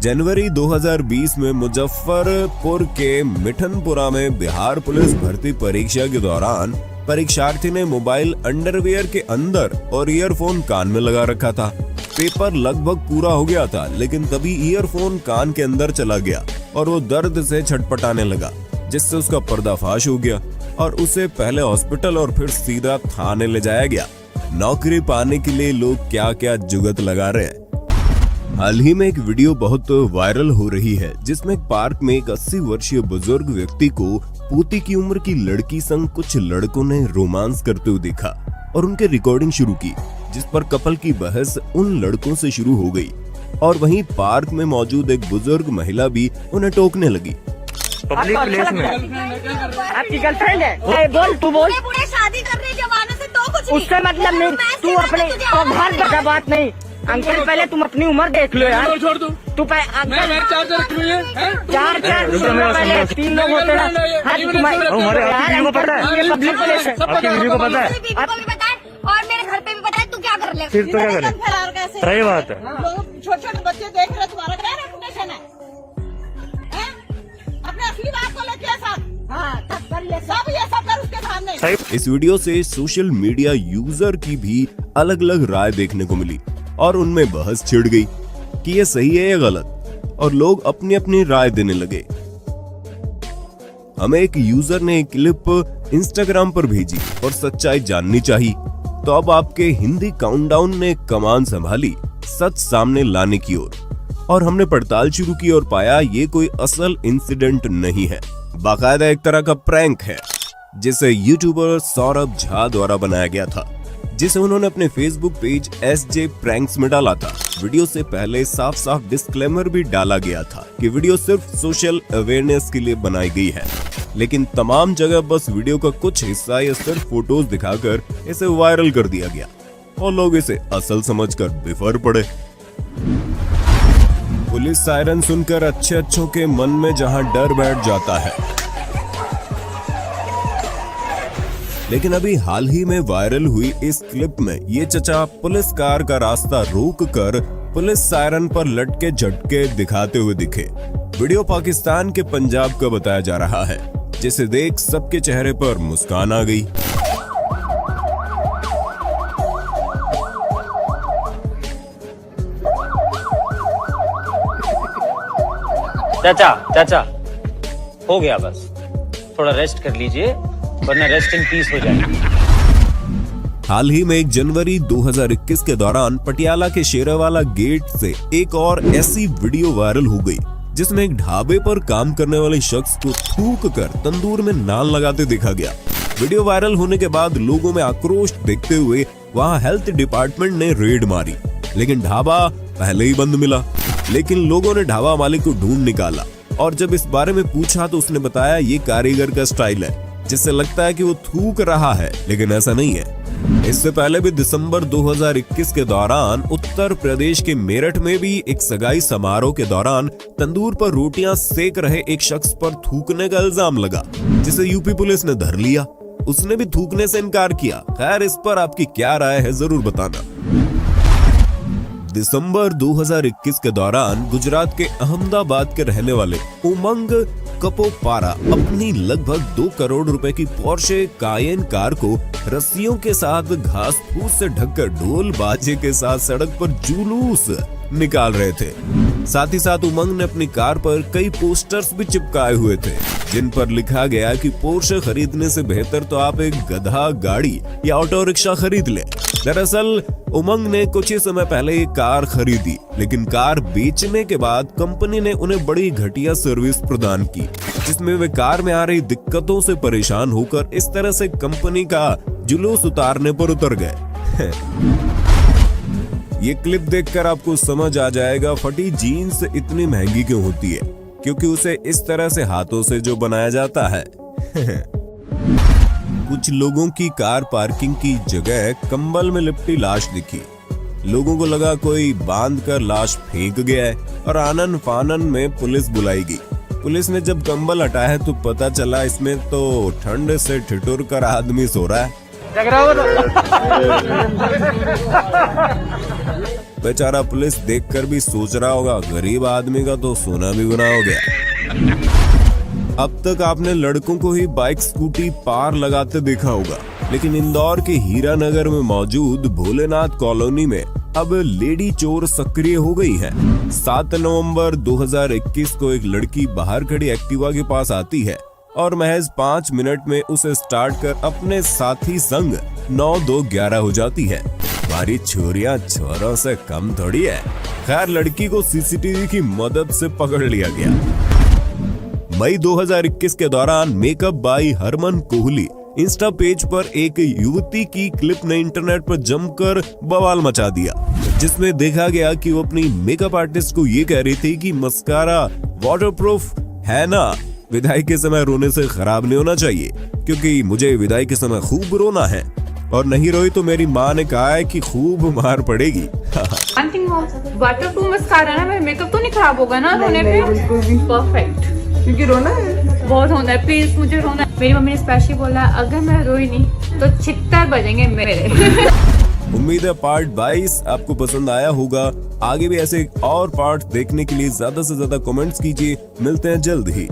जनवरी 2020 में मुजफ्फरपुर के मिठनपुरा में बिहार पुलिस भर्ती परीक्षा के दौरान परीक्षार्थी ने मोबाइल अंडरवियर के अंदर और ईयरफोन कान में लगा रखा था। पेपर लगभग पूरा हो गया था, लेकिन तभी ईयरफोन कान के अंदर चला गया और वो दर्द से छटपटाने लगा, जिससे उसका पर्दाफाश हो गया और उसे पहले हॉस्पिटल और फिर सीधा थाने ले जाया गया। नौकरी पाने के लिए लोग क्या क्या जुगत लगा रहे हैं। हाल ही में एक वीडियो बहुत वायरल हो रही है, जिसमें एक पार्क में एक 80 वर्षीय बुजुर्ग व्यक्ति को पोती की उम्र की लड़की संग कुछ लड़कों ने रोमांस करते हुए देखा और उनके रिकॉर्डिंग शुरू की, जिस पर कपल की बहस उन लड़कों से शुरू हो गई और वहीं पार्क में मौजूद एक बुजुर्ग महिला भी उन्हें टोकने लगी। पब्लिक प्लेस में आपकी गर्लफ्रेंड है? बोल, तू बोल। बूढ़े शादी कर रहे जमाने से तो कुछ उसका मतलब नहीं, तू अपने घर का बात नहीं। अंकल पहले तुम अपनी उम्र देख लो यार। छोड़ दो। तू पहले चार 3 लोग होते हैं। हमारे को पता है, पब्लिक प्लेस है। आपकी बीवी को पता है, और मेरे घर पे भी पता है, तू क्या कर ले? फिर तो क्या करें? सही बात है। छोटे छोटे बच्चे देख रहे, तुम्हारा क्या रेपुटेशन है? अपने असली बात को लेके सब ये सब कर उसके सामने। इस वीडियो से सोशल मीडिया यूजर की भी अलग अलग राय देखने को मिली और उनमें बहस छिड़ गई कि ये सही है या गलत, और लोग अपनी अपनी राय देने लगे। हमें एक यूजर ने एक क्लिप इंस्टाग्राम पर भेजी और सच्चाई जाननी चाहिए, तो अब आपके हिंदी काउंटडाउन ने कमान संभाली सच सामने लाने की ओर, और हमने पड़ताल शुरू की और पाया ये कोई असल इंसिडेंट नहीं है, बाकायदा एक तरह का प्रैंक है, जिसे यूट्यूबर सौरभ झा द्वारा बनाया गया था, जिसे उन्होंने अपने फेसबुक पेज SJ प्रैंक्स में डाला था। वीडियो से पहले साफ साफ डिस्क्लेमर भी डाला गया था कि वीडियो सिर्फ सोशल अवेयरनेस के लिए बनाई गई है, लेकिन तमाम जगह बस वीडियो का कुछ हिस्सा या सिर्फ फोटोज दिखाकर इसे वायरल कर दिया गया और लोग इसे असल समझकर बिफर पड़े। पुलिस सायरन सुनकर अच्छों के मन में जहां डर बैठ जाता है, लेकिन अभी हाल ही में वायरल हुई इस क्लिप में ये चचा पुलिस कार का रास्ता रोक कर पुलिस सायरन पर लटके झटके दिखाते हुए दिखे। वीडियो पाकिस्तान के पंजाब का बताया जा रहा है, जिसे देख सबके चेहरे पर मुस्कान आ गई। चाचा हो गया, बस थोड़ा रेस्ट कर लीजिए, वरना रेस्ट इन पीस हो जाएगी। हाल ही में 1 जनवरी 2021 के दौरान पटियाला के शेरावाला गेट से एक और ऐसी वीडियो वायरल हो गई, जिसमें एक ढाबे पर काम करने वाले शख्स को थूक कर तंदूर में नान लगाते देखा गया। वीडियो वायरल होने के बाद लोगों में आक्रोश देखते हुए वहां हेल्थ डिपार्टमेंट ने रेड मारी, लेकिन ढाबा पहले ही बंद मिला। लेकिन लोगों ने ढाबा मालिक को ढूंढ निकाला और जब इस बारे में पूछा तो उसने बताया ये कारीगर का स्टाइल है, जिससे लगता है कि वो थूक रहा है, लेकिन ऐसा नहीं है। इससे पहले भी दिसंबर 2021 के दौरान उत्तर प्रदेश के मेरठ में भी एक सगाई समारोह के दौरान तंदूर पर रोटियां सेक रहे एक शख्स पर थूकने का इल्जाम लगा, जिसे यूपी पुलिस ने धर लिया। उसने भी थूकने से इनकार किया। खैर, इस पर आपकी क्या राय है जरूर बताना। दिसंबर 2021 के दौरान गुजरात के अहमदाबाद के रहने वाले उमंग कपोपारा अपनी लगभग 2 करोड़ रुपए की पोर्शे कायेन कार को रस्सियों के साथ घास फूस से ढककर ढोल बाजे के साथ सड़क पर जुलूस निकाल रहे थे। साथ ही साथ उमंग ने अपनी कार पर कई पोस्टर्स भी चिपकाए हुए थे, जिन पर लिखा गया कि पोर्शे खरीदने से बेहतर तो आप एक गधा गाड़ी या ऑटो रिक्शा खरीद लें। दरअसल उमंग ने कुछ ही समय पहले एक कार खरीदी, लेकिन कार बेचने के बाद कंपनी ने उन्हें बड़ी घटिया सर्विस प्रदान की, जिसमें वे कार में आ रही दिक्कतों से परेशान होकर इस तरह से कंपनी का जुलूस उतारने पर उतर गए। ये क्लिप देखकर आपको समझ आ जाएगा फटी जीन्स इतनी महंगी क्यों होती है, क्योंकि उसे इस तरह से हाथों से जो बनाया जाता है। कुछ लोगों की कार पार्किंग की जगह कंबल में लिपटी लाश दिखी। लोगों को लगा कोई बांध कर लाश फेंक गया है और आनन फानन में पुलिस बुलाई गई। पुलिस ने जब कंबल हटाया तो पता चला इसमें तो ठंड से ठिठुर कर आदमी सो रहा है। बेचारा पुलिस देखकर भी सोच रहा होगा गरीब आदमी का तो सोना भी गुनाह हो गया। अब तक आपने लड़कों को ही बाइक स्कूटी पार लगाते देखा होगा, लेकिन इंदौर के हीरानगर में मौजूद भोलेनाथ कॉलोनी में अब लेडी चोर सक्रिय हो गई है। 7 नवंबर 2021 को एक लड़की बाहर खड़ी एक्टिवा के पास आती है और महज 5 मिनट में उसे स्टार्ट कर अपने साथी संग 9-2-11 हो जाती है। हमारी छोरियां छोरों से कम थोड़ी है। खैर, लड़की को सीसीटीवी की मदद से पकड़ लिया गया। मई 2021 के दौरान makeup by Harman Kohli insta page पर एक युवती की क्लिप ने इंटरनेट पर जमकर बवाल मचा दिया, जिसमें देखा गया कि वो अपनी मेकअप आर्टिस्ट को ये कह रही थी कि मस्कारा वाटरप्रूफ है ना, विदाई के समय रोने से खराब नहीं होना चाहिए, क्योंकि मुझे विदाई के समय खूब रोना है और नहीं रोई तो मेरी माँ ने कहा है कि खूब मार पड़ेगी। वाटरप्रूफ मस्कारा ना, मेरा मेकअप तो नहीं खराब होगा ना रोने पे? परफेक्ट, क्योंकि रोना है, बहुत होना है, प्लीज मुझे रोना है। मेरी मम्मी ने स्पेशली बोला अगर मैं रोई नहीं तो छित्तर बजेंगे मेरे। उम्मीद है पार्ट 22 आपको पसंद आया होगा। आगे भी ऐसे और पार्ट देखने के लिए ज्यादा से ज्यादा कमेंट्स कीजिए। मिलते हैं जल्द ही।